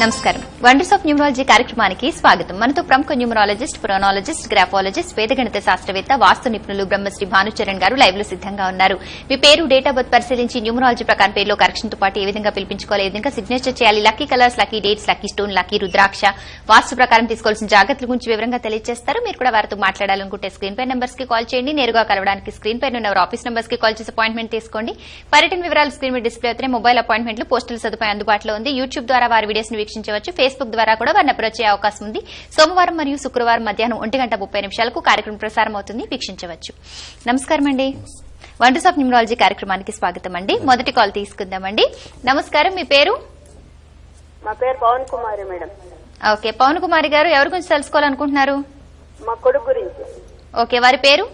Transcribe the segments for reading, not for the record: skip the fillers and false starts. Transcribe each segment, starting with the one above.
నమస్కారం. Wonders of numerology కార్యక్రమానికి స్వాగతం. మనతో ప్రముఖ న్యూమరాలజిస్ట్, పురాణాలజిస్ట్, గ్రాఫాలజిస్ట్, వేదగణిత శాస్త్రవేత్త, వాస్తు నిపుణులు బ్రహ్మశ్రీ భానుచరణ్ గారు లైవ్ లో సిద్దంగా ఉన్నారు. మీ పేరు, డేట్ ఆఫ్ బర్త్ పరిశీలించి న్యూమరాలజీ ప్రకారం పేరులో కరెక్షన్ తో పాటు ఏ విధంగా పిలిపించుకోవాలి, ఏ విధంగా సిగ్నేచర్ చేయాలి, lucky colours, lucky dates, lucky stone, lucky rudraksha, vastu ప్రకారం తీసుకోవాల్సిన జాగ్రత్తల గురించి వివరంగా తెలియజేస్తారు. మీరు కూడా వారితో మాట్లాడాలనుకుంటే స్క్రీన్ పై నంబర్స్ కి కాల్ చేయండి. నేరుగా కలవడానికి స్క్రీన్ పై ఉన్న ఆఫీస్ నంబర్స్ కి కాల్ చేసి అపాయింట్మెంట్ తీసుకోండి. పర్యటన వివరాలు స్క్రీన్ మీద డిస్ప్లే అవుతున్నాయి. మొబైల్ అపాయింట్మెంట్లు, పోస్టల్ సదుపాయం అందుబాటులో ఉంది. యూట్యూబ్ ద్వారా వారి వీడియోస్ ని వీక్షించవచ్చు. ఫేస్బుక్ ద్వారా కూడా వారిని అప్రోచ్ అయ్యే అవకాశం ఉంది. సోమవారం మరియు శుక్రవారం మధ్యాహ్నం 1:30 కార్యక్రమం ప్రసారం అవుతుంది, వీక్షించవచ్చు. నమస్కారం అండి. వండర్స్ ఆఫ్ న్యూమరాలజీ కార్యక్రమానికి స్వాగతం అండి. మొదటి కాల్ తీసుకుందామండి. నమస్కారం, మీ పేరు? మా పేరు పవన్ కుమారి మేడం. ఓకే, పవన్ కుమారి గారు ఎవరి గురించి తెలుసుకోవాలనుకుంటున్నారు? మా కొడుకు గురించి. ఓకే, వారి పేరు?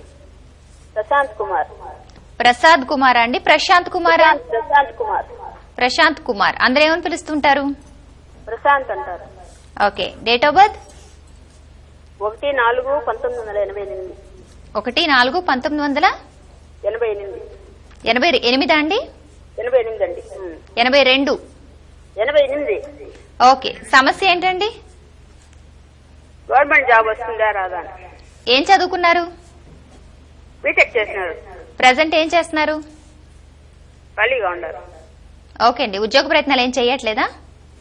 ప్రశాంత్ కుమార్. ప్రసాద్ కుమార్ అండి? ప్రశాంత్ కుమార్? ప్రశాంత్ కుమార్. ప్రశాంత్ కుమార్. అందరూ ఏమని పిలుస్తుంటారు? ప్రశాంత్ అంటారు. Okay, date of birth? 1/4/1988. 1/4/1988 అండి? 88 అండి. 82. 88. ఓకే, సమస్య ఏంటండి? గవర్నమెంట్ జాబ్ వస్తుందా రాదా? ఏం చదువుకున్నారు? బీటెక్ చేసినారు. ప్రజెంట్ ఏం చేస్తున్నారు? ఖాళీగా ఉన్నారు. ఓకే అండి, ఉద్యోగ ప్రయత్నాలు ఏం చేయట్లేదా?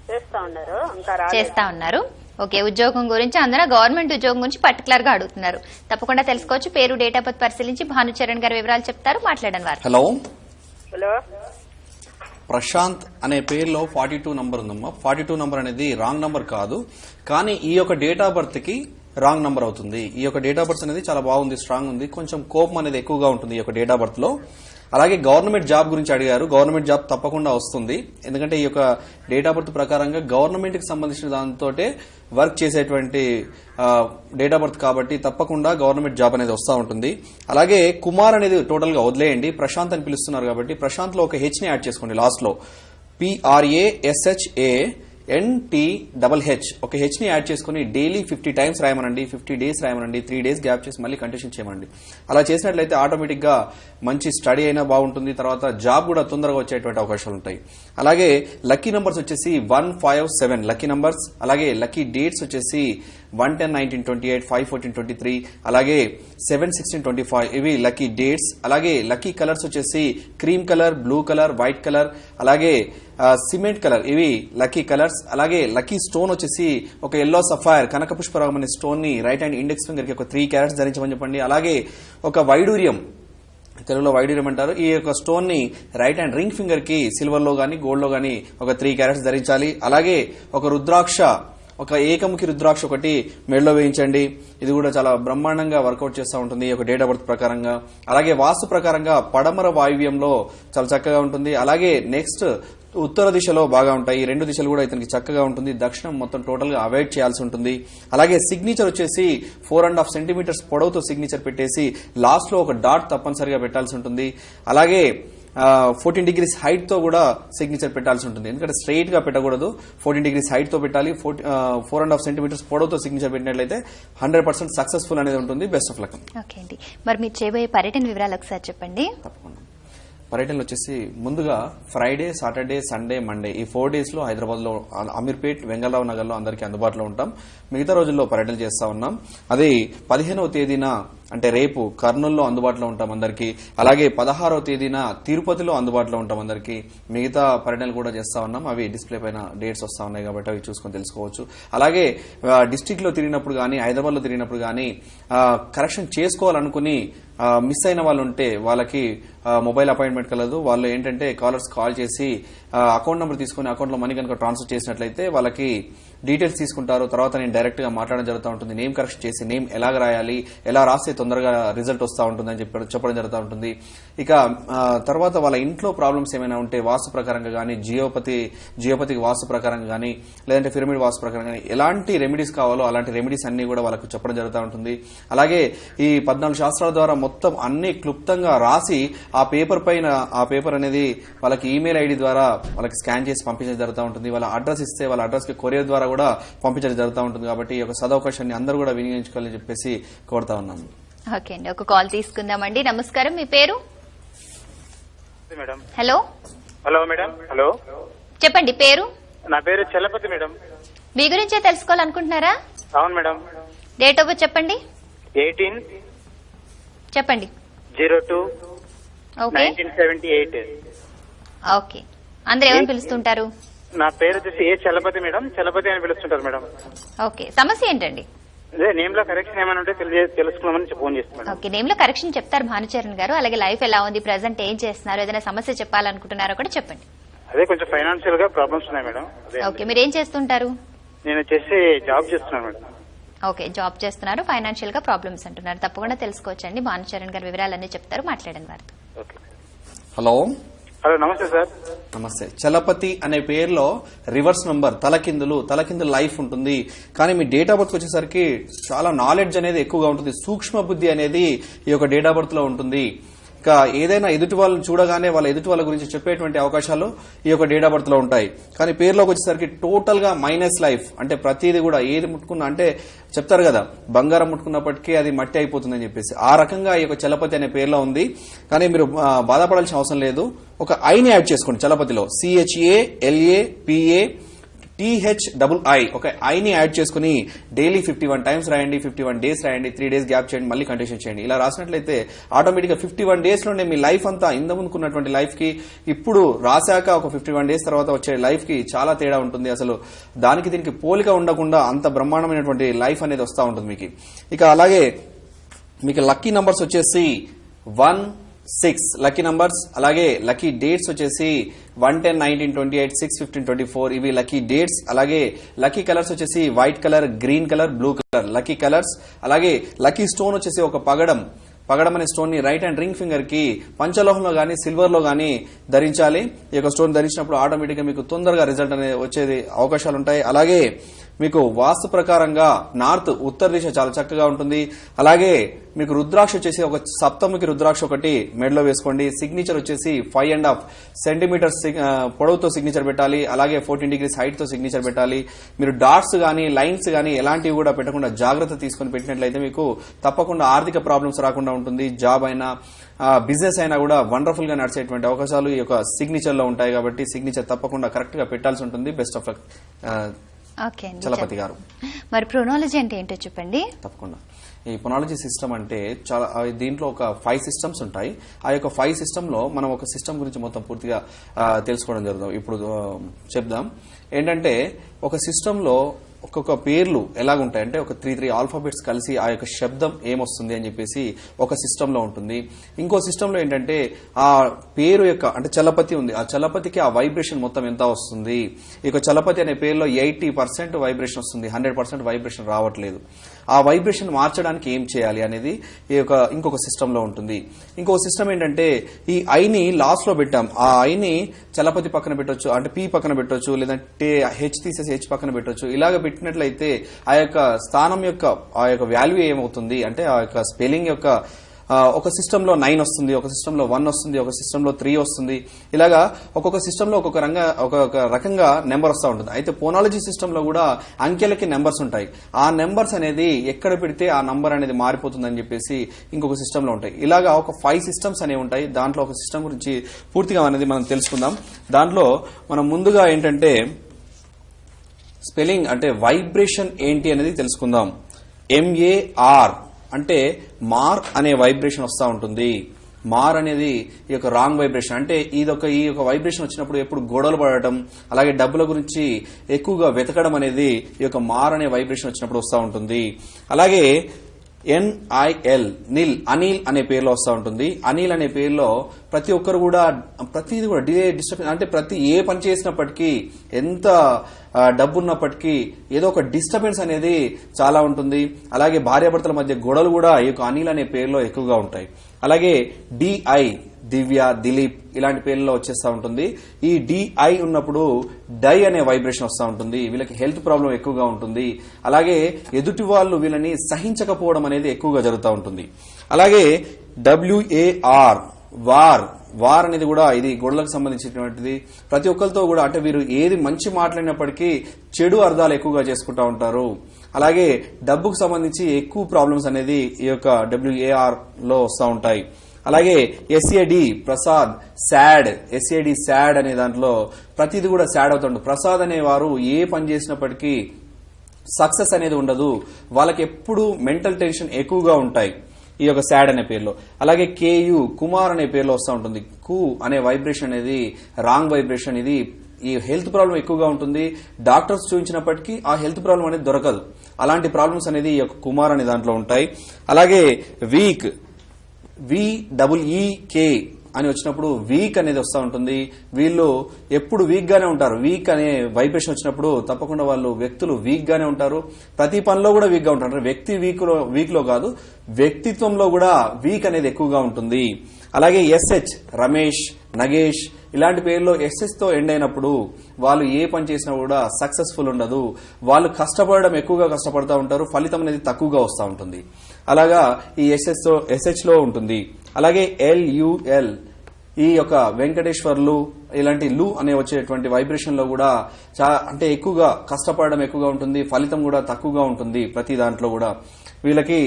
చేస్తా ఉన్నారు, ఇంకా చేస్తా ఉన్నారు. ఓకే, ఉద్యోగం గురించి అందరూ గవర్నమెంట్ ఉద్యోగం గురించి పర్టికులర్ గా అడుగుతున్నారు. తప్పకుండా తెలుసుకోవచ్చు. పేరు, డేట్ ఆఫ్ బర్త్ పరిశీలించి భానుచరణ్ గారి వివరాలు చెప్తారు, మాట్లాడని వారు. Hello hello. ప్రశాంత్ అనే పేరులో 42 నంబర్ ఉందమ్మా. 42 నంబర్ అనేది రాంగ్ నంబర్ కాదు, కానీ ఈ యొక్క డేట్ ఆఫ్ బర్త్ కి రాంగ్ నంబర్ అవుతుంది. ఈ యొక్క డేట్ ఆఫ్ బర్త్ అనేది చాలా బాగుంది, స్ట్రాంగ్ ఉంది. కొంచెం కోపం అనేది ఎక్కువగా ఉంటుంది ఈ యొక్క డేట్ ఆఫ్ బర్త్ లో. అలాగే గవర్నమెంట్ జాబ్ గురించి అడిగారు. గవర్నమెంట్ జాబ్ తప్పకుండా వస్తుంది, ఎందుకంటే ఈ యొక్క డేట్ ఆఫ్ బర్త్ ప్రకారంగా గవర్నమెంట్ కి సంబంధించిన దాంతో వర్క్ చేసేటువంటి డేట్ ఆఫ్ బర్త్ కాబట్టి తప్పకుండా గవర్నమెంట్ జాబ్ అనేది వస్తూ ఉంటుంది. అలాగే కుమార్ అనేది టోటల్ గా వదిలేయండి, ప్రశాంత్ అని పిలుస్తున్నారు కాబట్టి ప్రశాంత్ లో ఒక హెచ్ ని యాడ్ చేసుకోండి. లాస్ట్ లో PRASHANTHH ఒక హెచ్ ని యాడ్ చేసుకుని డైలీ 50 టైమ్స్ రాయమనండి, 50 డేస్ రాయమనండి, 3 డేస్ గ్యాప్ చేసి మళ్ళీ కంటిన్యూ చేయమండి. అలా చేసినట్లయితే ఆటోమేటిక్ గా మంచి స్టడీ అయినా బాగుంటుంది, తర్వాత జాబ్ కూడా తొందరగా వచ్చేటువంటి అవకాశాలు ఉంటాయి. అలాగే లక్కీ నంబర్స్ వచ్చేసి 1, 5, 7 లక్కీ నంబర్స్. అలాగే లక్కీ డేట్స్ వచ్చేసి 1, 10, 19, 28, 5, 14, 23, అలాగే 7, 16, 25 ఇవి లక్కీ డేట్స్. అలాగే లక్కీ కలర్స్ వచ్చేసి cream colour, blue colour, white colour, అలాగే సిమెంట్ కలర్ ఇవి లక్కీ కలర్స్. అలాగే లక్కీ స్టోన్ వచ్చేసి ఒక ఎల్లో సఫైర్ కనకపుష్పరాగం అనే స్టోన్ ని రైట్ హ్యాండ్ ఇండెక్స్ ఫింగర్ కి ఒక 3 క్యారెట్స్ ధరించమని చెప్పండి. అలాగే ఒక వైడూర్యం, తెలుగులో వైడూర్యం అంటారు, ఈ యొక్క స్టోన్ ని రైట్ హ్యాండ్ రింగ్ ఫింగర్ కి సిల్వర్ లో గానీ గోల్డ్ లో గానీ ఒక 3 క్యారెట్స్ ధరించాలి. అలాగే ఒక రుద్రాక్ష, ఒక ఏకముఖి రుద్రాక్ష ఒకటి మెడలో వేయించండి. ఇది కూడా చాలా బ్రహ్మాండంగా వర్కౌట్ చేస్తూ ఉంటుంది ఈ యొక్క డేట్ ఆఫ్ బర్త్ ప్రకారంగా. అలాగే వాస్తు ప్రకారంగా పడమర వాయువ్యంలో చాలా చక్కగా ఉంటుంది. అలాగే నెక్స్ట్ ఉత్తర దిశలో బాగా ఉంటాయి. ఈ 2 దిశలు కూడా ఇతనికి చక్కగా ఉంటుంది. దక్షిణం మొత్తం టోటల్ గా అవాయిడ్ చేయాల్సి ఉంటుంది. అలాగే సిగ్నేచర్ వచ్చేసి 4.5 సెంటీమీటర్స్ పొడవుతో సిగ్నేచర్ పెట్టేసి లాస్ట్ లో ఒక డాట్ తప్పనిసరిగా పెట్టాల్సి ఉంటుంది. అలాగే 14 డిగ్రీస్ హైట్ తో కూడా సిగ్నేచర్ పెట్టాల్సి ఉంటుంది, ఎందుకంటే స్ట్రైట్ గా పెట్టకూడదు, 14 డిగ్రీస్ హైట్ తో పెట్టాలి. 4.5 సెంటీమీటర్స్ పొడవుతో సిగ్నేచర్ పెట్టినట్లయితే 100% సక్సెస్ఫుల్ అనేది ఉంటుంది. Best of luck. ఓకే అండి, మరి మీరు చేయబోయే పర్యటన వివరాలు ఒకసారి చెప్పండి. తప్పకుండా. పర్యటనలు వచ్చేసి ముందుగా ఫ్రైడే, సాటర్డే, సండే, మండే ఈ 4 డేస్ లో హైదరాబాద్ లో అమీర్పేట్, వెంగళరావు నగర్ లో అందరికీ అందుబాటులో ఉంటాం. మిగతా రోజుల్లో పర్యటన చేస్తా ఉన్నాం. అది 15వ తేదీన అంటే రేపు కర్నూలులో అందుబాటులో ఉంటాం అందరికీ. అలాగే 16వ తేదీన తిరుపతిలో అందుబాటులో ఉంటాం అందరికీ. మిగతా పర్యటనలు కూడా చేస్తా ఉన్నాం, అవి డిస్ప్లే పైన డేట్స్ వస్తా ఉన్నాయి కాబట్టి అవి చూసుకొని తెలుసుకోవచ్చు. అలాగే డిస్టిక్ లో తిరిగినప్పుడు గానీ, హైదరాబాద్ లో తిరిగినప్పుడు గానీ కరెక్షన్ చేసుకోవాలనుకుని మిస్ అయిన వాళ్ళు ఉంటే వాళ్ళకి మొబైల్ అపాయింట్మెంట్ కలదు. వాళ్ళు ఏంటంటే కాలర్స్ కాల్ చేసి అకౌంట్ నెంబర్ తీసుకుని అకౌంట్ లో మనీ కనుక ట్రాన్స్ఫర్ చేసినట్లయితే వాళ్ళకి డీటెయిల్స్ తీసుకుంటారు. తర్వాత నేను డైరెక్ట్ గా మాట్లాడడం జరుగుతూ ఉంటుంది. నేమ్ కరెక్షన్ చేసి నేమ్ ఎలాగ రాయాలి, ఎలా రాస్తే తొందరగా రిజల్ట్ వస్తూ ఉంటుందని చెప్పడం జరుగుతూ ఉంటుంది. ఇక తర్వాత వాళ్ళ ఇంట్లో ప్రాబ్లమ్స్ ఏమైనా ఉంటే వాస్తు ప్రకారంగా కానీ, జియోపతికి వాస్తు ప్రకారంగా కానీ, లేదంటే పిరమిడ్ వాస్తు ప్రకారంగా కానీ ఎలాంటి రెమెడీస్ కావాలో అలాంటి రెమెడీస్ అన్ని కూడా వాళ్ళకు చెప్పడం జరుగుతూ ఉంటుంది. అలాగే ఈ 14 శాస్త్రాల ద్వారా మొత్తం అన్ని క్లుప్తంగా రాసి ఆ పేపర్ పైన ఆ పేపర్ అనేది వాళ్ళకి ఈమెయిల్ ఐడి ద్వారా వాళ్ళకి స్కాన్ చేసి పంపించడం జరుగుతూ ఉంటుంది. వాళ్ళ అడ్రస్ ఇస్తే వాళ్ళ అడ్రస్ కి కొరియర్ ద్వారా కూడా పంపించడం జరుగుతూ ఉంటుంది. కాబట్టి ఈ యొక్క సదవకాశాన్ని అందరూ కూడా వినియోగించుకోవాలని చెప్పేసి కోరుతా ఉన్నాను. ఓకే అండి, ఒక కాల్ తీసుకుందామండి. నమస్కారం, మీ పేరు? Madam. Hello. Hello madam. Hello చెప్పండి, పేరు? నా పేరు చలపతి మేడం. మీ గురించే తెలుసుకోవాలనుకుంటున్నారా? అవును మేడం. డేట్ ఆఫ్ బర్త్ చెప్పండి. 18 చెప్పండి. 02 ఓకే 1978. ఓకే. అందరు ఏమని పిలుస్తుంటారు? నా పేరు వచ్చేసి ఏ చలపతి మేడం. చలపతి అని పిలుస్తుంటారు మేడం. ఓకే. సమస్య ఏంటండి? అదే నేమ్ లో కరెక్షన్ ఏమైనా ఉంటే తెలుసుకుందామని ఫోన్ చేస్తున్నాను. ఓకే. నేమ్ లో కరెక్షన్ చెప్తారు భానుచరణ్ గారు. అలాగే లైఫ్ ఎలా ఉంది, ప్రెసెంట్ ఏం చేస్తున్నారు, ఏదైనా సమస్య చెప్పాలనుకుంటున్నారో కూడా చెప్పండి. అదే కొంచెం ఫైనాన్షియల్ గా ప్రాబ్లమ్స్ ఉన్నాయి మేడం. ఓకే. మీరు ఏం చేస్తుంటారు? నేను వచ్చేసి జాబ్ చేస్తున్నాను మేడం. ఓకే. జాబ్ చేస్తున్నారు, ఫైనాన్షియల్ గా ప్రాబ్లమ్స్ అంటున్నారు. తప్పకుండా తెలుసుకోవచ్చండి. భానుచరణ్ గారు వివరాలన్నీ చెప్తారు, మాట్లాడండి వారితో. ఓకే. హలో హలో నమస్తే సార్. నమస్తే. చలపతి అనే పేరులో రివర్స్ నంబర్, తలకిందులు లైఫ్ ఉంటుంది. కానీ మీ డేట్ ఆఫ్ బర్త్ వచ్చేసరికి చాలా నాలెడ్జ్ అనేది ఎక్కువగా ఉంటుంది. సూక్ష్మ బుద్ధి అనేది ఈ యొక్క డేట్ ఆఫ్ బర్త్ లో ఉంటుంది. ఇంకా ఏదైనా ఎదుటి వాళ్ళని చూడగానే వాళ్ళ ఎదుటి వాళ్ళ గురించి చెప్పేటువంటి అవకాశాలు ఈ యొక్క డేట్ ఆఫ్ బర్త్ లో ఉంటాయి. కానీ పేరులోకి వచ్చేసరికి టోటల్ గా మైనస్ లైఫ్. అంటే ప్రతిదీ కూడా ఏది ముట్టుకున్నా, అంటే చెప్తారు కదా బంగారం ముట్టుకున్నప్పటికీ అది మట్టి అయిపోతుందని చెప్పేసి, ఆ రకంగా ఈ యొక్క చలపతి అనే పేరులో ఉంది. కానీ మీరు బాధపడాల్సిన అవసరం లేదు. ఒక ఐని యాడ్ చేసుకోండి చలపతిలో. CHALAPA THII ఒక ఐని యాడ్ చేసుకుని డైలీ 51 టైమ్స్ రాయండి, 51 డేస్ రాయండి, 3 డేస్ గ్యాప్ చేయండి, మళ్ళీ కంటిన్యూ చేయండి. ఇలా రాసినట్లయితే ఆటోమేటిక్ గా 51 డేస్ లోనే మీ లైఫ్ అంతా ఇంతకుముందుకున్నటువంటి లైఫ్ కి ఇప్పుడు రాశాక ఒక 51 డేస్ తర్వాత వచ్చే లైఫ్ కి చాలా తేడా ఉంటుంది. అసలు దానికి దీనికి పోలిక ఉండకుండా అంత బ్రహ్మాండమైనటువంటి లైఫ్ అనేది వస్తూ ఉంటుంది మీకు. ఇక అలాగే మీకు లక్కీ నంబర్స్ వచ్చేసి 1, 6 లక్కీ నంబర్స్. అలాగే లక్కీ డేట్స్ వచ్చేసి 1, 10, 19, 28, 6, 15, 24 ఇవి లక్కీ డేట్స్. అలాగే లక్కీ కలర్స్ వచ్చేసి white colour, green colour, blue colour lucky colours. అలాగే లక్కీ స్టోన్ వచ్చేసి ఒక పగడం అనే స్టోన్ ని రైట్ అండ్ రింగ్ ఫింగర్ కి పంచలోహంలో గానీ సిల్వర్ లో గానీ ధరించాలి. ఈ యొక్క స్టోన్ ధరించినప్పుడు ఆటోమేటిక్ గా మీకు తొందరగా రిజల్ట్ అనేది వచ్చేది అవకాశాలు ఉంటాయి. అలాగే మీకు వాస్తు ప్రకారంగా నార్త్ ఉత్తర దిశ చాలా చక్కగా ఉంటుంది. అలాగే మీకు రుద్రాక్ష వచ్చేసి ఒక సప్తముఖి రుద్రాక్ష ఒకటి మెడలో వేసుకోండి. సిగ్నేచర్ వచ్చేసి 5.5 సెంటీమీటర్స్ పొడవుతో సిగ్నేచర్ పెట్టాలి. అలాగే 14 degrees హైట్ తో సిగ్నేచర్ పెట్టాలి. మీరు డాట్స్ గానీ లైన్స్ గానీ ఎలాంటివి కూడా పెట్టకుండా జాగ్రత్త తీసుకుని పెట్టినట్లయితే మీకు తప్పకుండా ఆర్థిక ప్రాబ్లమ్స్ రాకుండా ఉంటుంది. జాబ్ అయినా బిజినెస్ అయినా కూడా వండర్ఫుల్ గా నడిచేటువంటి అవకాశాలు ఈ యొక్క సిగ్నేచర్ లో ఉంటాయి. కాబట్టి సిగ్నేచర్ తప్పకుండా కరెక్ట్ గా పెట్టాల్సి ఉంటుంది. బెస్ట్ ఆఫ్ లక్ చలపతి గారు. మరి ప్రొనాలజీ అంటే ఏంటో చెప్పండి. తప్పకుండా. ఈ ప్రొనాలజీ సిస్టమ్ అంటే చాలా దీంట్లో ఒక 5 సిస్టమ్స్ ఉంటాయి. ఆ యొక్క 5 సిస్టమ్ లో మనం ఒక సిస్టమ్ గురించి మొత్తం పూర్తిగా తెలుసుకోవడం జరుగుతుంది. ఇప్పుడు చెప్దాం. ఏంటంటే ఒక సిస్టమ్ లో ఒక్కొక్క పేర్లు ఎలాగుంటాయంటే ఒక 3 ఆల్ఫాబెట్స్ కలిసి ఆ యొక్క శబ్దం ఏమొస్తుంది అని చెప్పేసి ఒక సిస్టమ్ లో ఉంటుంది. ఇంకో సిస్టమ్ లో ఏంటంటే ఆ పేరు యొక్క అంటే చలపతి ఉంది, ఆ చలపతికి ఆ వైబ్రేషన్ మొత్తం ఎంత వస్తుంది. ఈ యొక్క చలపతి అనే పేరులో 80% వైబ్రేషన్ వస్తుంది, 100% వైబ్రేషన్ రావట్లేదు. ఆ వైబ్రేషన్ మార్చడానికి ఏం చేయాలి అనేది ఈ యొక్క ఇంకొక సిస్టమ్ లో ఉంటుంది. ఇంకొక సిస్టమ్ ఏంటంటే ఈ ఐని లాస్ట్ లో పెట్టాం. ఆ ఐని చలపతి పక్కన పెట్టొచ్చు, అంటే పి పక్కన పెట్టొచ్చు, లేదంటే హెచ్ తీసేసి హెచ్ పక్కన పెట్టొచ్చు. ఇలాగ పెట్టినట్లయితే ఆ యొక్క స్థానం యొక్క ఆ యొక్క వాల్యూ ఏమవుతుంది అంటే ఆ యొక్క స్పెల్లింగ్ యొక్క ఒక సిస్టమ్ లో 9 వస్తుంది, ఒక సిస్టమ్ లో 1 వస్తుంది, ఒక సిస్టమ్ లో 3 వస్తుంది. ఇలాగా ఒక్కొక్క సిస్టమ్ లో ఒక్కొక్క రకంగా నెంబర్ వస్తూ ఉంటుంది. అయితే పోనాలజీ సిస్టమ్ లో కూడా అంకెలకి నెంబర్స్ ఉంటాయి. ఆ నెంబర్స్ అనేది ఎక్కడ పెడితే ఆ నంబర్ అనేది మారిపోతుందని చెప్పేసి ఇంకొక సిస్టమ్ లో ఉంటాయి. ఇలాగా ఒక 5 సిస్టమ్స్ అనేవి ఉంటాయి. దాంట్లో ఒక సిస్టమ్ గురించి పూర్తిగా అనేది మనం తెలుసుకుందాం. దాంట్లో మనం ముందుగా ఏంటంటే స్పెల్లింగ్ అంటే వైబ్రేషన్ ఏంటి అనేది తెలుసుకుందాం. MAR అంటే మార్ అనే వైబ్రేషన్ వస్తూ ఉంటుంది. మార్ అనేది ఈ యొక్క రాంగ్ వైబ్రేషన్. అంటే ఈ యొక్క వైబ్రేషన్ వచ్చినప్పుడు ఎప్పుడు గొడవలు పడటం, అలాగే డబ్బుల గురించి ఎక్కువగా వెతకడం అనేది ఈ యొక్క మార్ అనే వైబ్రేషన్ వచ్చినప్పుడు వస్తూ ఉంటుంది. అలాగే NIL అనిల్ అనే పేరులో వస్తూ ఉంటుంది. అనిల్ అనే పేరులో ప్రతి ఒక్కరు కూడా ప్రతిది కూడా డిస్టర్బెన్స్ అంటే ప్రతి ఏ పని చేసినప్పటికీ ఎంత డబ్బు ఉన్నప్పటికీ ఏదో ఒక డిస్టర్బెన్స్ అనేది చాలా ఉంటుంది. అలాగే భార్యాభర్తల మధ్య గొడవలు కూడా ఈ యొక్క అనిల్ అనే పేరులో ఎక్కువగా ఉంటాయి. అలాగే DI దివ్య, దిలీప్ ఇలాంటి పేర్లలో వచ్చేస్తూ ఉంటుంది. ఈ DI ఉన్నప్పుడు డై అనే వైబ్రేషన్ వస్తూ ఉంటుంది. వీళ్ళకి హెల్త్ ప్రాబ్లం ఎక్కువగా ఉంటుంది. అలాగే ఎదుటి వాళ్ళు వీళ్ళని సహించకపోవడం అనేది ఎక్కువగా జరుగుతూ ఉంటుంది. అలాగే WAR వార్ అనేది కూడా ఇది గొడవలకు సంబంధించినటువంటిది. ప్రతి ఒక్కరితో కూడా అంటే వీరు ఏది మంచి మాట్లాడినప్పటికీ చెడు అర్థాలు ఎక్కువగా చేసుకుంటూ ఉంటారు. అలాగే డబ్బుకు సంబంధించి ఎక్కువ ప్రాబ్లమ్స్ అనేది ఈ యొక్క WAR లో వస్తూ ఉంటాయి. అలాగే SAD Prasad sad, SAD sad అనే దాంట్లో ప్రతిది కూడా సాడ్ అవుతుండు. ప్రసాద్ అనేవారు ఏ పని చేసినప్పటికీ సక్సెస్ అనేది ఉండదు, వాళ్ళకి ఎప్పుడు మెంటల్ టెన్షన్ ఎక్కువగా ఉంటాయి ఈ యొక్క సాడ్ అనే పేరులో. అలాగే కేయు కుమార్ అనే పేరులో వస్తూ ఉంటుంది. కు అనే వైబ్రేషన్ అనేది రాంగ్ వైబ్రేషన్. ఇది ఈ హెల్త్ ప్రాబ్లం ఎక్కువగా ఉంటుంది. డాక్టర్స్ చూపించినప్పటికీ ఆ హెల్త్ ప్రాబ్లం అనేది దొరకదు. అలాంటి ప్రాబ్లమ్స్ అనేది ఈ యొక్క కుమార్ అనే దాంట్లో ఉంటాయి. అలాగే వీక్, VEEK అని వచ్చినప్పుడు వీక్ అనేది వస్తూ ఉంటుంది. వీళ్ళు ఎప్పుడు వీక్ గానే ఉంటారు. వీక్ అనే వైబ్రేషన్ వచ్చినప్పుడు తప్పకుండా వాళ్ళు వ్యక్తులు వీక్ గానే ఉంటారు. ప్రతి పనిలో కూడా వీక్ గా ఉంటారు. వ్యక్తి వీక్ లో కాదు, వ్యక్తిత్వంలో కూడా వీక్ అనేది ఎక్కువగా ఉంటుంది. అలాగే SH రమేష్, నగేష్ ఇలాంటి పేర్లో SS తో ఎండ్ అయినప్పుడు వాళ్ళు ఏ పని చేసినా కూడా సక్సెస్ఫుల్ ఉండదు. వాళ్ళు కష్టపడడం ఎక్కువగా కష్టపడతా ఉంటారు, ఫలితం అనేది తక్కువగా వస్తూ ఉంటుంది. అలాగా ఈ SH లో ఉంటుంది. అలాగే LUL ఈ యొక్క వెంకటేశ్వర్లు ఇలాంటి లు అనే వచ్చేటువంటి వైబ్రేషన్ లో కూడా అంటే ఎక్కువగా కష్టపడడం ఎక్కువగా ఉంటుంది, ఫలితం కూడా తక్కువగా ఉంటుంది. ప్రతి దాంట్లో కూడా వీళ్ళకి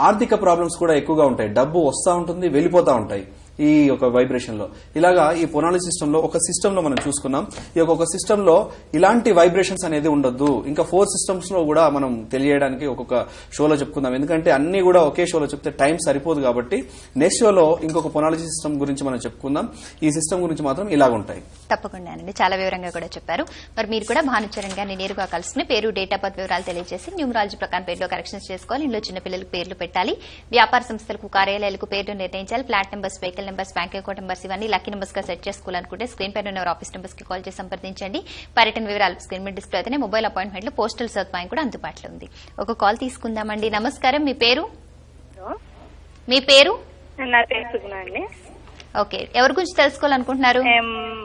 ఆర్థిక ప్రాబ్లమ్స్ కూడా ఎక్కువగా ఉంటాయి. డబ్బు వస్తూ ఉంటుంది, వెళ్ళిపోతా ఉంటాయి ఈ యొక్క వైబ్రేషన్ లో. ఇలాగా ఈ పొనాలజీ సిస్టమ్ లో ఒక సిస్టమ్ లో మనం చూసుకున్నాం. ఈ ఒక సిస్టమ్ లో ఇలాంటి వైబ్రేషన్స్ అనేది ఉండొద్దు. ఇంకా 4 సిస్టమ్స్ లో కూడా మనం తెలియడానికి ఒక్కొక్క షోలో చెప్పుకుందాం. ఎందుకంటే అన్ని కూడా ఒకే షోలో చెప్తే టైం సరిపోదు కాబట్టి నెక్స్ట్ షోలో ఇంకొక పొనాలజీ సిస్టమ్ గురించి మనం చెప్పుకుందాం. ఈ సిస్టమ్ గురించి మాత్రం ఇలాగ ఉంటాయి. తప్పకుండానండి, చాలా వివరంగా కూడా చెప్పారు. మరి మీరు కూడా భానుచరణ్ గారిని నేరుగా కలుసుకుని పేరు, డేట్ ఆఫ్ బర్త్ వివరాలు తెలియజేసి న్యూమరాలజీ ప్రకారం పేరులో కరెక్షన్స్ చేసుకోవాలి. ఇంట్లో చిన్న పిల్లలకు పేర్లు పెట్టాలి. వ్యాపార సంస్థలకు, కార్యాలయాలకు పేర్లు నిర్ణయించాలి. Flat numbers, vehicle numbers, bank account numbers ఇవన్నీ లక్కీ నెంబర్స్ గా సెట్ చేసుకోవాలనుకుంటే స్క్రీన్ పైన ఉన్న ఆఫీస్ నెంబర్స్ కి కాల్ చేసి సంప్రదించండి. పర్యటన వివరాలు స్క్రీన్ మీద డిస్ప్లే అవుతాయి. మొబైల్ అపాయింట్మెంట్లు, పోస్టల్ సదుపాయం కూడా అందుబాటులో ఉంది. ఒక కాల్ తీసుకుందామండి. నమస్కారం, మీ పేరు? మీ పేరు? నా పేరు సుగుణ అండి. ఓకే, ఎవరి గురించి తెలుసుకోవాలనుకుంటున్నారు?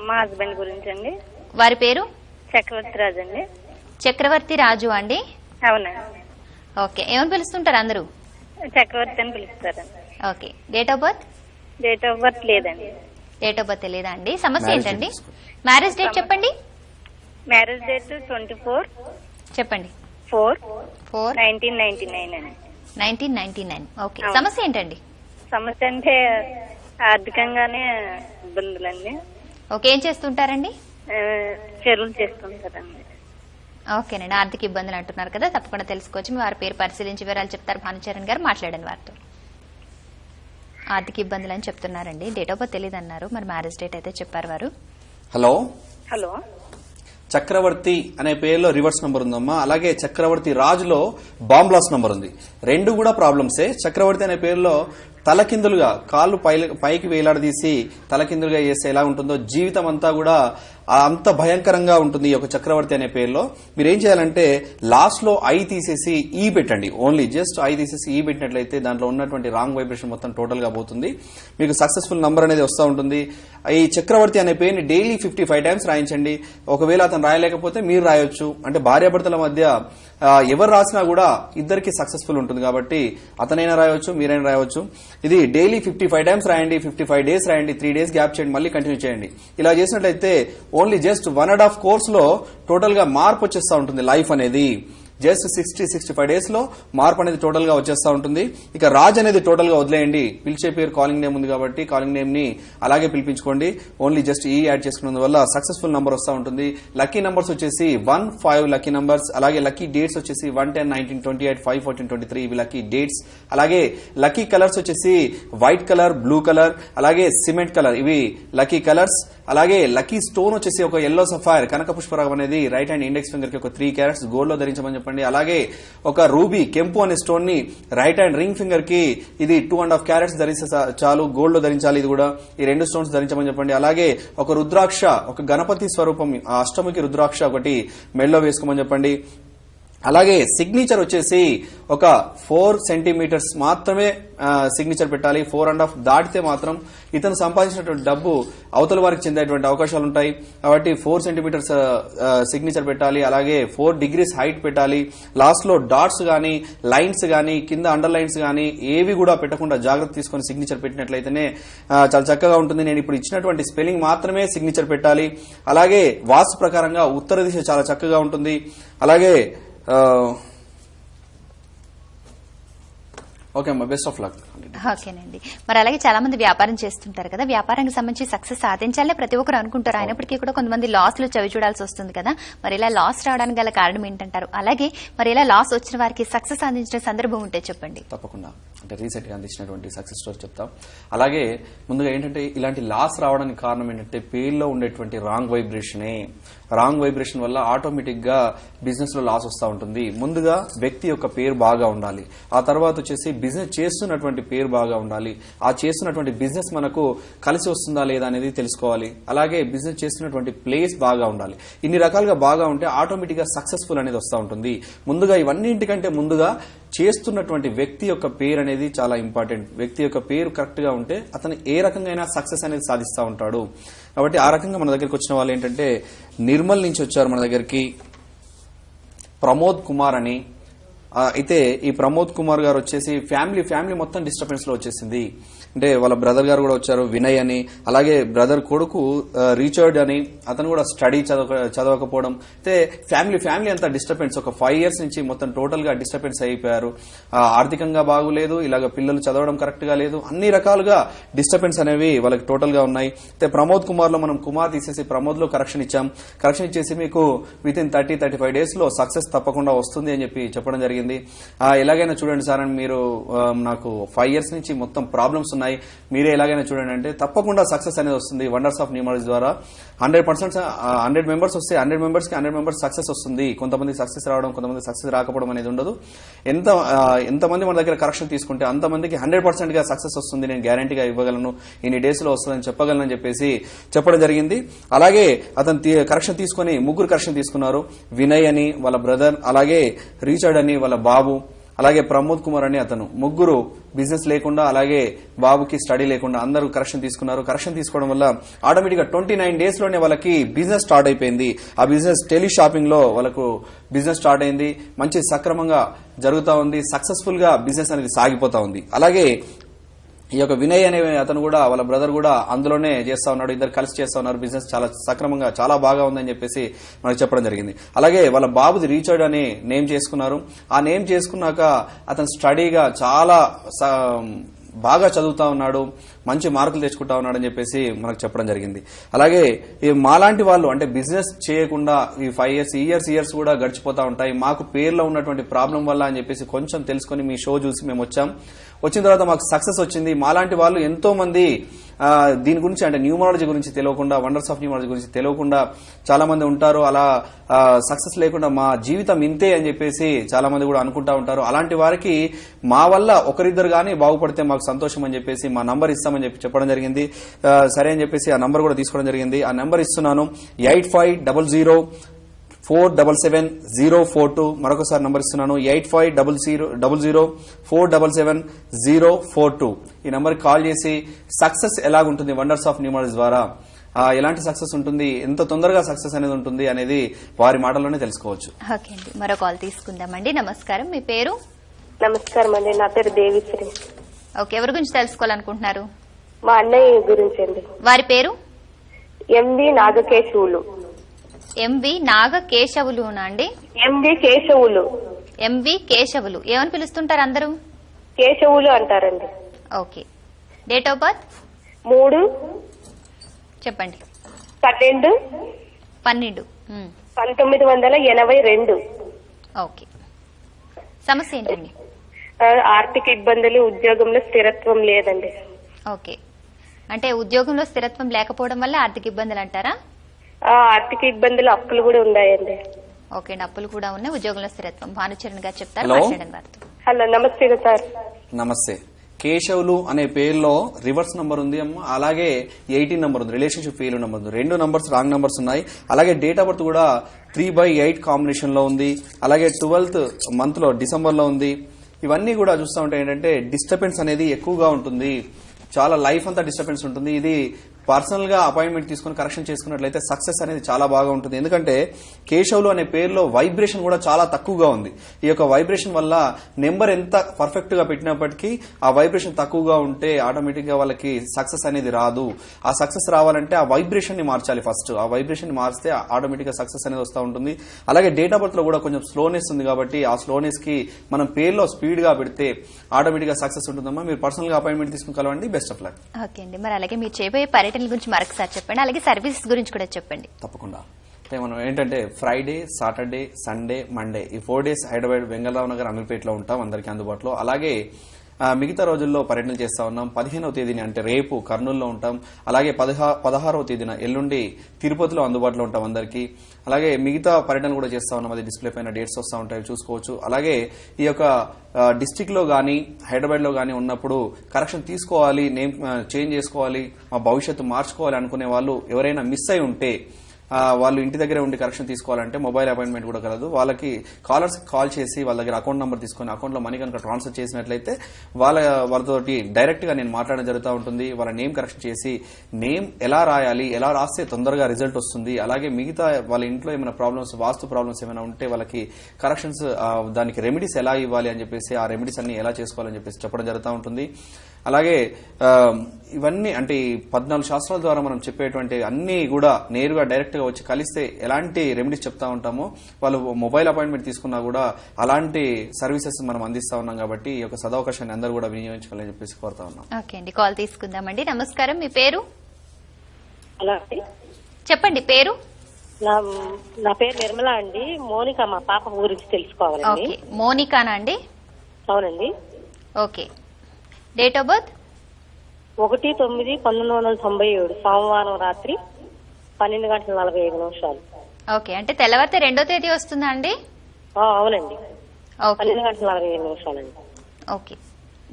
మా హస్బెండ్ గురించి అండి. వారి పేరు? చక్రవర్తి రాజు అండి. చక్రవర్తి రాజు అండి. అవునా? ఓకే, ఏమని పిలుస్తుంటారు అందరూ? చక్రవర్తి అని పిలుస్తారండి. Okay, date of birth? Date of birth లేదండి. డేట్ ఆఫ్ బర్త్ తెలీదా అండి? సమస్య ఏంటండి? మ్యారేజ్ డేట్ చెప్పండి. మ్యారేజ్ డేట్ 24 చెప్పండి. 4/1999 అండి. 1999. ఓకే, సమస్య ఏంటండి? సమస్య అంటే ఆర్థికంగానే ఇబ్బందులండి. ఓకే, ఏం చేస్తుంటారండి? చెరువులు చేస్తుంటారండి. ఓకేనండి, ఆర్థిక ఇబ్బందులు అంటున్నారు కదా, తప్పకుండా తెలుసుకోవచ్చు. మీ వారి పేరు పరిశీలించి వివరాలు చెప్తారు భానుచరణ్ గారు. మాట్లాడండి వారితో. ఆర్థిక ఇబ్బందులు అని చెప్తున్నారండి. డేట్ ఆఫ్ బర్త్ తెలియదు అన్నారు, మరి మ్యారేజ్ డేట్ అయితే చెప్పారు వారు. హలో, చక్రవర్తి అనే పేరులో రివర్స్ నంబర్ ఉందమ్మా. అలాగే చక్రవర్తి రాజులో బాంబ్లాస్ నంబర్ ఉంది. రెండు కూడా ప్రాబ్లమ్సే. చక్రవర్తి అనే పేరులో తలకిందులుగా కాళ్ళు పైకి వేలాడదీసి తలకిందులుగా చేస్తే ఎలా ఉంటుందో జీవితం అంతా కూడా అంత భయంకరంగా ఉంటుంది ఈ యొక్క చక్రవర్తి అనే పేరులో. మీరేం చేయాలంటే లాస్ట్ లో ఐ తీసేసి ఈ పెట్టండి. ఓన్లీ జస్ట్ ఐ తీసేసి ఈ పెట్టినట్లయితే దాంట్లో ఉన్నటువంటి రాంగ్ వైబ్రేషన్ మొత్తం టోటల్ గా పోతుంది. మీకు సక్సెస్ఫుల్ నంబర్ అనేది వస్తూ ఉంటుంది. ఈ చక్రవర్తి అనే పేరుని డైలీ 55 టైమ్స్ రాయించండి. ఒకవేళ అతను రాయలేకపోతే మీరు రాయొచ్చు. అంటే భార్యాభర్తల మధ్య ఎవరు రాసినా కూడా ఇద్దరికి సక్సెస్ఫుల్ ఉంటుంది కాబట్టి అతనైనా రాయొచ్చు, మీరైనా రాయొచ్చు. ఇది డైలీ 55 టైమ్స్ రాయండి, 55 డేస్ రాయండి, 3 డేస్ గ్యాప్ చేయండి, మళ్ళీ కంటిన్యూ చేయండి. ఇలా చేసినట్లయితే ఓన్లీ జస్ట్ 1.5 కోర్స్ లో టోటల్ గా మార్పు వచ్చేస్తా ఉంటుంది. లైఫ్ అనేది జస్ట్ 60-65 డేస్ లో మార్పు అనేది టోటల్ గా వచ్చేస్తా ఉంటుంది. ఇక రాజ్ అనేది టోటల్ గా వదిలేయండి. పిలిచే పేరు కాలింగ్ నేమ్ ఉంది కాబట్టి కాలింగ్ నేమ్ ని అలాగే పిలిపించుకోండి. ఓన్లీ జస్ట్ ఈ యాడ్ చేసుకున్నందు వల్ల సక్సెస్ఫుల్ నంబర్ వస్తూ ఉంటుంది. లక్కీ నంబర్స్ వచ్చేసి 1, 5 లక్కీ నంబర్స్. అలాగే లక్కీ డేట్స్ వచ్చేసి 1, 10, 19, 28, 5, 14, 23 ఇవి లక్కీ డేట్స్. అలాగే లక్కీ కలర్స్ వచ్చేసి వైట్ కలర్, బ్లూ కలర్, అలాగే సిమెంట్ కలర్ ఇవి లక్కీ కలర్స్. అలాగే లక్కీ స్టోన్ వచ్చేసి ఒక ఎల్లో సఫైర్ కనక పుష్పరాగం అనేది రైట్ హ్యాండ్ ఇండెక్స్ ఫింగర్ కి ఒక 3 క్యారెట్స్ గోల్డ్ లో ధరించమని చెప్పండి. అలాగే ఒక రూబీ కెంపు అనే స్టోన్ ని రైట్ హ్యాండ్ రింగ్ ఫింగర్ కి ఇది 2.5 క్యారెట్స్ ధరిస్తే చాలు, గోల్డ్ లో ధరించాలి. ఇది కూడా ఈ 2 స్టోన్స్ ధరించమని చెప్పండి. అలాగే ఒక రుద్రాక్ష, ఒక గణపతి స్వరూపం అష్టమికి రుద్రాక్ష ఒకటి మెడలో వేసుకోమని చెప్పండి. అలాగే సిగ్నేచర్ వచ్చేసి ఒక 4 సెంటీమీటర్స్ మాత్రమే సిగ్నేచర్ పెట్టాలి. 4.5 దాటితే మాత్రం ఇతను సంపాదించినటువంటి డబ్బు అవతల వారికి చెందేటువంటి అవకాశాలు ఉంటాయి. కాబట్టి 4 సెంటీమీటర్స్ సిగ్నేచర్ పెట్టాలి. అలాగే 4 డిగ్రీస్ హైట్ పెట్టాలి. లాస్ట్ లో డాట్స్ గానీ, లైన్స్ గానీ, కింద అండర్ లైన్స్ గానీ ఏవి కూడా పెట్టకుండా జాగ్రత్త తీసుకుని సిగ్నేచర్ పెట్టినట్లయితేనే చాలా చక్కగా ఉంటుంది. నేను ఇప్పుడు ఇచ్చినటువంటి స్పెల్లింగ్ మాత్రమే సిగ్నేచర్ పెట్టాలి. అలాగే వాస్తు ప్రకారంగా ఉత్తర దిశ చాలా చక్కగా ఉంటుంది. అలాగే ఓకే అమ్మా, బెస్ట్ ఆఫ్ లక్. ఓకేనండి. మరి అలాగే చాలా మంది వ్యాపారం చేస్తుంటారు కదా, వ్యాపారానికి సంబంధించి సక్సెస్ సాధించాలని ప్రతి ఒక్కరు అనుకుంటారు. అయినప్పటికీ కూడా కొంతమంది లాస్ లో చవి చూడాల్సి వస్తుంది కదా, మరి ఇలా లాస్ రావడానికి గల కారణం ఏంటంటారు? అలాగే మరి ఇలా లాస్ వచ్చిన వారికి సక్సెస్ అందించిన సందర్భం ఉంటే చెప్పండి. తప్పకుండా, అంటే రీసెంట్ గా అందించినటువంటి సక్సెస్ స్టోరీ చెప్తాం. అలాగే ముందుగా ఏంటంటే ఇలాంటి లాస్ రావడానికి కారణం ఏంటంటే పేర్లో ఉండేటువంటి రాంగ్ వైబ్రేషనే. రాంగ్ వైబ్రేషన్ వల్ల ఆటోమేటిక్ గా బిజినెస్ లో లాస్ వస్తూ ఉంటుంది. ముందుగా వ్యక్తి యొక్క పేరు బాగా ఉండాలి, ఆ తర్వాత వచ్చేసి బిజినెస్ చేస్తున్నటువంటి పేరు బాగా ఉండాలి, ఆ చేస్తున్నటువంటి బిజినెస్ మనకు కలిసి వస్తుందా లేదా అనేది తెలుసుకోవాలి. అలాగే బిజినెస్ చేస్తున్నటువంటి ప్లేస్ బాగా ఉండాలి. ఇన్ని రకాలుగా బాగా ఉంటే ఆటోమేటిక్ గా సక్సెస్ఫుల్ అనేది వస్తూ ఉంటుంది. ముందుగా ఇవన్నింటికంటే ముందుగా చేస్తున్నటువంటి వ్యక్తి యొక్క పేరు అనేది చాలా ఇంపార్టెంట్. వ్యక్తి యొక్క పేరు కరెక్ట్ గా ఉంటే అతను ఏ రకంగా సక్సెస్ అనేది సాధిస్తూ ఉంటాడు. కాబట్టి ఆ రకంగా మన దగ్గరికి వచ్చిన వాళ్ళు ఏంటంటే నిర్మల్ నుంచి వచ్చారు మన దగ్గరికి ప్రమోద్ కుమార్ అని. అయితే ఈ ప్రమోద్ కుమార్ గారు వచ్చేసి ఫ్యామిలీ మొత్తం డిస్టర్బెన్స్ లో వచ్చేసింది. అంటే వాళ్ళ బ్రదర్ గారు కూడా వచ్చారు వినయ్ అని, అలాగే బ్రదర్ కొడుకు రీచర్డ్ అని, అతను కూడా స్టడీ చదవకపోవడం. అయితే ఫ్యామిలీ అంతా డిస్టర్బెన్స్. ఒక 5 years నుంచి మొత్తం టోటల్ గా డిస్టర్బెన్స్ అయిపోయారు. ఆర్థికంగా బాగులేదు, ఇలాగ పిల్లలు చదవడం కరెక్ట్ గా లేదు, అన్ని రకాలుగా డిస్టర్బెన్స్ అనేవి వాళ్ళకి టోటల్ గా ఉన్నాయి. అయితే ప్రమోద్ కుమార్ లో మనం కుమార్ తీసేసి ప్రమోద్ లో కరెక్షన్ ఇచ్చాం. కరెక్షన్ ఇచ్చేసి మీకు విత్ ఇన్ 30-35 days లో సక్సెస్ తప్పకుండా వస్తుంది అని చెప్పడం జరిగింది. ఎలాగైనా చూడండి సార్ అని, మీరు నాకు 5 years నుంచి మొత్తం ప్రాబ్లమ్స్ ఉన్నాయి, మీరే ఎలాగైనా చూడండి అంటే తప్పకుండా సక్సెస్ అనేది వస్తుంది. వండర్స్ ఆఫ్ న్యూమరాలజీ ద్వారా 100% 100 members వస్తే 100 members కి 100 members సక్సెస్ వస్తుంది. కొంతమంది సక్సెస్ రావడం, కొంతమంది సక్సెస్ రాకపోవడం అనేది ఉండదు. ఎంతమంది మన దగ్గర కరెక్షన్ తీసుకుంటే అంతమందికి 100% గా సక్సెస్ వస్తుంది, నేను గ్యారంటీగా ఇవ్వగలను, ఇన్ని డేస్ లో వస్తుందని చెప్పగలను చెప్పేసి చెప్పడం జరిగింది. అలాగే అతను కరెక్షన్ తీసుకుని 3 కరెక్షన్ తీసుకున్నారు. వినయ్ అని వాళ్ళ బ్రదర్, అలాగే రీచర్డ్ అని వాళ్ళ బాబు, అలాగే ప్రమోద్ కుమార్ అని అతను. 3 బిజినెస్ లేకుండా, అలాగే బాబుకి స్టడీ లేకుండా అందరూ కరెక్షన్ తీసుకున్నారు. కరెక్షన్ తీసుకోవడం వల్ల ఆటోమేటిక్ గా 29 days లోనే వాళ్ళకి బిజినెస్ స్టార్ట్ అయిపోయింది. ఆ బిజినెస్ టెలి షాపింగ్ లో వాళ్ళకు బిజినెస్ స్టార్ట్ అయింది. మంచి సక్రమంగా జరుగుతూ ఉంది. సక్సెస్ఫుల్ గా బిజినెస్ అనేది సాగిపోతా ఉంది. అలాగే ఈ యొక్క వినయ్ అనే అతను కూడా వాళ్ళ బ్రదర్ కూడా అందులోనే చేస్తా ఉన్నాడు. ఇద్దరు కలిసి చేస్తా ఉన్నారు. బిజినెస్ చాలా సక్రమంగా చాలా బాగా ఉందని చెప్పేసి మనకు చెప్పడం జరిగింది. అలాగే వాళ్ళ బాబుది రీచర్డ్ అని నేమ్ చేసుకున్నారు. ఆ నేమ్ చేసుకున్నాక అతను స్టడీగా చాలా బాగా చదువుతా ఉన్నాడు, మంచి మార్కులు తెచ్చుకుంటా ఉన్నాడు అని చెప్పేసి మనకు చెప్పడం జరిగింది. అలాగే మాలాంటి వాళ్ళు అంటే బిజినెస్ చేయకుండా ఈ 5 years కూడా గడిచిపోతా ఉంటాయి. మాకు పేర్లో ఉన్నటువంటి ప్రాబ్లం వల్ల అని చెప్పేసి కొంచెం తెలుసుకుని మీ షో చూసి మేము వచ్చాం. వచ్చిన తర్వాత మాకు సక్సెస్ వచ్చింది. మాలాంటి వాళ్ళు ఎంతో మంది దీని గురించి అంటే న్యూమరాలజీ గురించి తెలియకుండా, వండర్స్ ఆఫ్ న్యూమరాలజీ గురించి తెలియకుండా చాలా మంది ఉంటారు. అలా సక్సెస్ లేకుండా మా జీవితం ఇంతే అని చెప్పేసి చాలా మంది కూడా అనుకుంటా ఉంటారు. అలాంటి వారికి మా వల్ల ఒకరిద్దరు గానీ బాగుపడితే మాకు సంతోషం అని చెప్పేసి మా నంబర్ ఇస్తామని చెప్పడం జరిగింది. సరే అని చెప్పేసి ఆ నంబర్ కూడా తీసుకోవడం జరిగింది. ఆ నంబర్ ఇస్తున్నాను 8500477042. మరొకసారి నంబర్ ఇస్తున్నాను 8500477042. ఈ నంబర్ కాల్ చేసి సక్సెస్ ఎలాగుంటుంది వండర్స్ ఆఫ్ న్యూమరాలజీ ద్వారా, ఎలాంటి సక్సెస్ ఉంటుంది, ఎంత తొందరగా సక్సెస్ అనేది ఉంటుంది అనేది వారి మాటల్లోనే తెలుసుకోవచ్చు. ఓకే అండి, మరో కాల్ తీసుకుందామండి. నమస్కారం, మీ పేరు? నమస్కారం అండి, నా పేరు దేవిశ్రీ. ఓకే, ఎవరి గురించి తెలుసుకోవాలనుకుంటున్నారు? మా అన్నయ్య గురించి అండి. వారి పేరు? ఎంవి నాగకేశవులు. ఎంవి నాగకేశవులునా అండి? ఎంవి కేశవులు. ఎంవి కేశవులు. ఏమని పిలుస్తుంటారు అందరూ? కేశవులు అంటారండి. Okay, date of birth? 3 చెప్పండి. 12 1982. ఓకే, సమస్య ఏంటండి? ఆర్థిక ఇబ్బందులు, ఉద్యోగంలో స్థిరత్వం లేదండి. ఓకే, అంటే ఉద్యోగంలో స్థిరత్వం లేకపోవడం వల్ల ఆర్థిక ఇబ్బందులు అంటారా? ఆర్థిక ఇబ్బందులు, అప్పులు కూడా ఉన్నాయండి. ఓకే, అప్పులు కూడా ఉన్నాయి, ఉద్యోగంలో స్థిరత్వం. భానుచరణ్ గారు చెప్తారు, హలో. మాట్లాడండి వారితో. హలో, నమస్తే సార్. నమస్తే. కేశవులు అనే పేరులో రివర్స్ నంబర్ ఉంది అమ్మ, అలాగే 18 నంబర్ ఉంది, రిలేషన్షిప్ ఫెయిల్ నంబర్ ఉంది. 2 నంబర్స్ రాంగ్ నంబర్స్ ఉన్నాయి. అలాగే డేట్ ఆఫ్ బర్త్ కూడా 3/8 కాంబినేషన్ లో ఉంది. అలాగే 12th month లో డిసెంబర్ లో ఉంది. ఇవన్నీ కూడా చూస్తూ ఉంటే ఏంటంటే డిస్టర్బెన్స్ అనేది ఎక్కువగా ఉంటుంది. చాలా లైఫ్ అంతా డిస్టర్బెన్స్ ఉంటుంది. ఇది పర్సనల్ గా అపాయింట్మెంట్ తీసుకుని కరెక్షన్ చేసుకున్నట్లయితే సక్సెస్ అనేది చాలా బాగా ఉంటుంది. ఎందుకంటే కేశవులు అనే పేరులో వైబ్రేషన్ కూడా చాలా తక్కువగా ఉంది. ఈ యొక్క వైబ్రేషన్ వల్ల నెంబర్ ఎంత పర్ఫెక్ట్ గా పెట్టినప్పటికీ ఆ వైబ్రేషన్ తక్కువగా ఉంటే ఆటోమేటిక్ గా వాళ్ళకి సక్సెస్ అనేది రాదు. ఆ సక్సెస్ రావాలంటే ఆ వైబ్రేషన్ ని మార్చాలి. ఫస్ట్ ఆ వైబ్రేషన్ ని మార్చితే ఆటోమేటిక్ గా సక్సెస్ అనేది వస్తూ ఉంటుంది. అలాగే డేట్ ఆఫ్ బర్త్ లో కూడా కొంచెం స్లోనెస్ ఉంది కాబట్టి ఆ స్లోనెస్ కి మనం పేరులో స్పీడ్ గా పెడితే ఆటోమేటిక్ గా సక్సెస్ ఉంటుందమ్మా. మీరు పర్సనల్ గా అపాయింట్మెంట్ తీసుకుని కలవండి. Best of luck. ఓకే అండి. మరి అలాగే మీరు చేయబోయే పర్యటనల గురించి మరొకసారి చెప్పండి, అలాగే సర్వీసెస్ గురించి కూడా చెప్పండి. తప్పకుండా. అంటే మనం ఏంటంటే ఫ్రైడే, సాటర్డే, సండే, మండే ఈ 4 days హైదరాబాద్ వెంగళరావు నగర్ అమీర్పేటలో ఉంటాం, అందరికీ అందుబాటులో. అలాగే మిగతా రోజుల్లో పర్యటనలు చేస్తా ఉన్నాం. 15వ తేదీని అంటే రేపు కర్నూలులో ఉంటాం. అలాగే 16వ తేదీన ఎల్లుండి తిరుపతిలో అందుబాటులో ఉంటాం అందరికీ. అలాగే మిగతా పర్యటనలు కూడా చేస్తా ఉన్నాం. అది డిస్ప్లే పైన డేట్స్ వస్తూ ఉంటాయి, చూసుకోవచ్చు. అలాగే ఈ యొక్క డిస్టిక్ లో గానీ హైదరాబాద్ లో గానీ ఉన్నప్పుడు కరెక్షన్ తీసుకోవాలి, నేమ్ చేంజ్ చేసుకోవాలి, మా భవిష్యత్తు మార్చుకోవాలి అనుకునే వాళ్ళు ఎవరైనా మిస్ అయి ఉంటే వాళ్ళు ఇంటి దగ్గరే ఉండి కరెక్షన్ తీసుకోవాలంటే మొబైల్ అపాయింట్మెంట్ కూడా కలదు. వాళ్ళకి కాలర్స్ కాల్ చేసి వాళ్ళ దగ్గర అకౌంట్ నంబర్ తీసుకుని అకౌంట్ లో మనీ కనుక ట్రాన్స్ఫర్ చేసినట్లయితే వాళ్ళతోటి డైరెక్ట్ గా నేను మాట్లాడడం జరుగుతూ ఉంటుంది. వాళ్ళ నేమ్ కరెక్షన్ చేసి నేమ్ ఎలా రాయాలి, ఎలా రాస్తే తొందరగా రిజల్ట్ వస్తుంది, అలాగే మిగతా వాళ్ళ ఇంట్లో ఏమైనా ప్రాబ్లమ్స్, వాస్తు ప్రాబ్లమ్స్ ఏమైనా ఉంటే వాళ్ళకి కరెక్షన్స్ దానికి రెమెడీస్ ఎలా ఇవ్వాలి అని చెప్పేసి ఆ రెమెడీస్ అన్ని ఎలా చేసుకోవాలని చెప్పేసి చెప్పడం జరుగుతూ ఉంటుంది. అలాగే ఇవన్నీ అంటే 14 శాస్త్రాల ద్వారా మనం చెప్పేటువంటి అన్ని కూడా నేరుగా డైరెక్ట్ గా వచ్చి కలిస్తే ఎలాంటి రెమెడీస్ చెప్తా ఉంటామో వాళ్ళు మొబైల్ అపాయింట్మెంట్ తీసుకున్నా కూడా అలాంటి సర్వీసెస్ మనం అందిస్తా ఉన్నాం. కాబట్టి ఈ యొక్క సదవకాశాన్ని అందరూ కూడా వినియోగించుకోవాలని చెప్పేసి కోరుతా ఉన్నాం. ఓకే అండి, కాల్ తీసుకుందామండి. నమస్కారం, మీ పేరు హలో, చెప్పండి. పేరు? నా పేరు నిర్మల అండి. మోనిక మా పాప గురించి తెలుసుకోవాలండి. ఓకే, మోనికానా అండి? అవునండి. ఓకే. Date of birth? 1/9/1997 సోమవారం రాత్రి 12:45. ఓకే, అంటే తెల్లవారితే 2వ తేదీ వస్తుందా అండి? అవునండి, ఓకే. 12:45 అండి. ఓకే.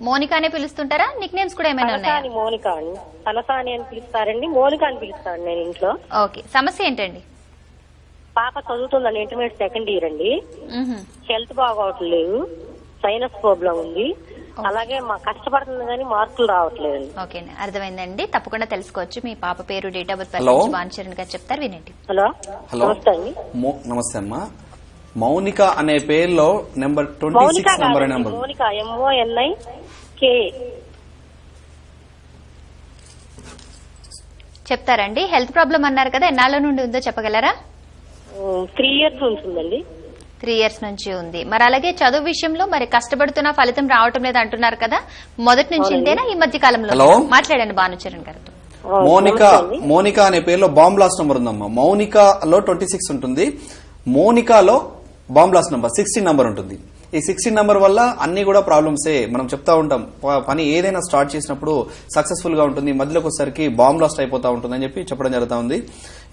మోనికా అనే పిలుస్తుంటారా? నిక్ నేమ్స్ కూడా ఏమైనా ఉన్నాయా? మోనిక అండి. తనసాని అని పిలుస్తారండి, మోనిక అని పిలుస్తాను నేను ఇంట్లో. ఓకే. సమస్య ఏంటండి? పాప చదువుతుందండి, ఇంటర్మీడియట్ 2nd ఇయర్ అండి. హెల్త్ బాగోవట్లేదు, సైనస్ ప్రాబ్లం ఉంది. అలాగే మా కష్టపడుతుంది కానీ మార్కులు రావట్లేదు. ఓకే, అర్థమైందండి. తప్పకుండా తెలుసుకోవచ్చు. మీ పాప పేరు, డేట్ ఆఫ్ బర్త్ భానుచరణ్ గారు చెప్తారు, వినండి. హలో. నమస్తే అండి. నమస్తే అమ్మా. మౌనిక అనే పేరులో number 26 number number Mounika MONIK. చెప్తారండి. హెల్త్ ప్రాబ్లం అన్నారు కదా, ఎన్నాళ్ళ నుండి ఉందో చెప్పగలరా? 3 years ఉంటుందండి. 3 years నుంచి ఉంది. మరి అలాగే చదువు విషయంలో మరి కష్టపడుతున్న ఫలితం రావటం లేదు అంటున్నారు కదా, మొదటి నుంచి ఇంతేనా ఈ మధ్య కాలంలో? మాట్లాడండి భానుచరణ్ గారితో. మోనిక అనే పేరులో బాంబ్ బ్లాస్ట్ నంబర్ ఉందమ్మా. మౌనికాలో 26 ఉంటుంది, మోనికాలో బాంబ్ బ్లాస్ట్ నంబర్ 16 నంబర్ ఉంటుంది. ఈ 16 నంబర్ వల్ల అన్ని కూడా ప్రాబ్లమ్సే. మనం చెప్తా ఉంటాం, పని ఏదైనా స్టార్ట్ చేసినప్పుడు సక్సెస్ఫుల్ గా ఉంటుంది, మధ్యలోకి వచ్చేసరికి బాంబ్ బ్లాస్ట్ అయిపోతా ఉంటుంది అని చెప్పి చెప్పడం జరుగుతూ ఉంది.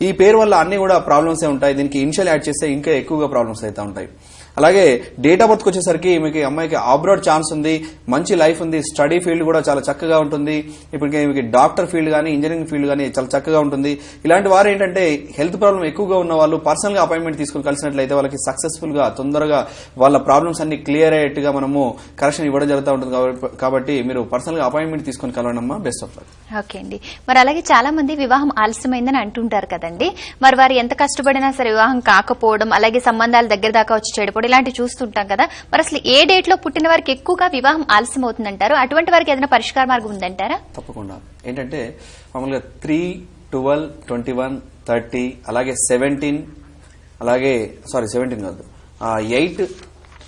ఈ పేరు వల్ల అన్ని కూడా ప్రాబ్లమ్సే ఉంటాయి. దీనికి ఇనిషియల్ యాడ్ చేస్తే ఇంకా ఎక్కువగా ప్రాబ్లమ్స్ అవుతా ఉంటాయి. అలాగే డేట్ ఆఫ్ బర్త్ వచ్చేసరికి మీకు అమ్మాయికి అబ్రాడ్ ఛాన్స్ ఉంది, మంచి లైఫ్ ఉంది, స్టడీ ఫీల్డ్ కూడా చాలా చక్కగా ఉంటుంది. ఇప్పుడు మీకు డాక్టర్ ఫీల్డ్ కానీ ఇంజనీరింగ్ ఫీల్డ్ కానీ చాలా చక్కగా ఉంటుంది. ఇలాంటి వారు ఏంటంటే హెల్త్ ప్రాబ్లం ఎక్కువగా ఉన్న వాళ్ళు పర్సనల్ గా అపాయింట్మెంట్ తీసుకుని కలిసినట్లయితే వాళ్ళకి సక్సెస్ఫుల్ గా తొందరగా వాళ్ళ ప్రాబ్లమ్స్ అన్ని క్లియర్ అయ్యేట్టుగా మనము కరెక్షన్ ఇవ్వడం జరుగుతూ ఉంటుంది. కాబట్టి మీరు పర్సనల్ గా అపాయింట్మెంట్ తీసుకుని కలవడమ్మా. Best of luck. ఓకే అండి. మరి అలాగే చాలా మంది వివాహం ఆలస్యమైందని అంటుంటారు కదండి, మరి వారు ఎంత కష్టపడినా సరే వివాహం కాకపోవడం, అలాగే సంబంధాలు దగ్గర దాకా వచ్చి చెడిపోవడం ఇలాంటివి చూస్తుంటాం కదా, మరి అసలు ఏ డేట్ లో పుట్టిన వారికి ఎక్కువగా వివాహం ఆలస్యం అవుతుందంటారు? అటువంటి వారికి ఏదైనా పరిష్కార మార్గం ఉందంటారా? తప్పకుండా. ఏంటంటే మామూలుగా 3, 12, 21, 30 అలాగే 17 అలాగే 17 కాదు 8,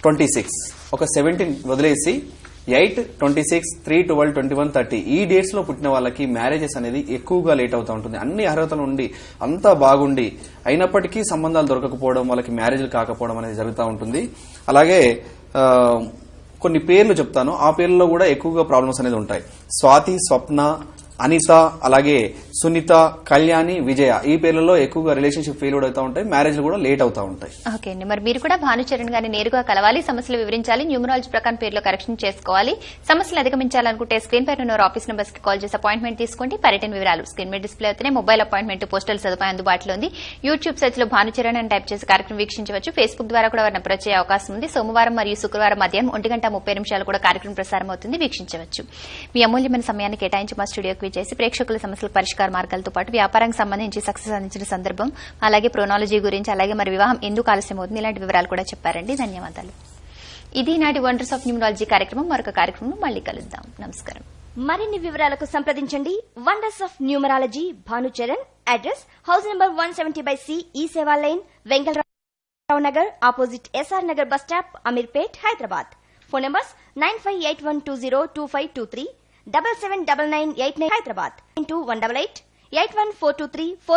26 ఒక 17 వదిలేసి 8, 26, 3, 12, 21, 30 ఈ డేట్స్ లో పుట్టిన వాళ్ళకి మ్యారేజెస్ అనేది ఎక్కువగా లేట్ అవుతూ ఉంటుంది. అన్ని అర్హతలు ఉండి అంతా బాగుండి అయినప్పటికీ సంబంధాలు దొరకకపోవడం, వాళ్ళకి మ్యారేజ్లు కాకపోవడం అనేది జరుగుతూ ఉంటుంది. అలాగే కొన్ని పేర్లు చెప్తాను, ఆ పేర్లలో కూడా ఎక్కువగా ప్రాబ్లమ్స్ అనేది ఉంటాయి. స్వాతి, స్వప్న, అనిత, అలాగే సునీత, కళ్యాణి, విజయ ఈ పేర్లలో ఎక్కువగా రిలేషన్షిప్ ఫెయిల్ అవుతూ ఉంటాయి, మ్యారేజ్లు కూడా లేట్ అవుతూ ఉంటాయి. ఓకే అండి. మరి మీరు కూడా భానుచరణ్ గారిని నేరుగా కలవాలి, సమస్యలు వివరించాలి, న్యూమరాలజీ ప్రకారం పేర్లో కరెక్షన్ చేసుకోవాలి. సమస్యలు అధిగమించాలనుకుంటే స్క్రీన్ పై ఉన్న ఆఫీస్ నెంబర్స్ కి కాల్ చేసి అపాయింట్మెంట్ తీసుకోండి. పర్యటన వివరాలు స్క్రీన్ మీద డిస్ప్లే అవుతున్నాయి. మొబైల్ అపాయింట్మెంట్, పోస్టల్ సదుపాయం అందుబాటులో ఉంది. యూట్యూబ్ సెర్చ్ లో భానుచరణ్ అని టైప్ చేసి కార్యక్రమం వీక్షించవచ్చు. ఫేస్బుక్ ద్వారా కూడా వారిని అప్రోచ్ అయ్యే అవకాశం ఉంది. సోమవారం మరియు శుక్రవారం మధ్యాహ్నం 1:30 కూడా కార్యక్రమం ప్రసారం అవుతుంది, వీక్షించవచ్చు. మీ అమూల్యమైన సమయాన్ని కేటాయించి మా స్టూడియోకి చేసి ప్రేక్షకుల సమస్యలకు పరిష్కార మార్గాలతో పాటు వ్యాపారానికి సంబంధించి సక్సెస్ అందించిన సందర్భం, అలాగే ప్రోనాలజీ గురించి, అలాగే మరి వివాహం ఎందుకు ఆలస్యం అవుతుంది, ఇలాంటి వివరాలు కూడా చెప్పారండి. ధన్యవాదాలు. ఇది నాటి వండర్స్ ఆఫ్ న్యూమరాలజీ కార్యక్రమం. మరొక కార్యక్రమం మళ్ళీ కలుద్దాం. నమస్కారం. మరిన్ని వివరాలకు సంప్రదించండి wonders of numerology, Bhanucharan. Address house number 170/C, E Seva line, Venkatarao Nagar, opposite SR Nagar bus stop, Ameerpet, Hyderabad. Phone numbers 9581202523, 779989 Hyderabad, 188 81423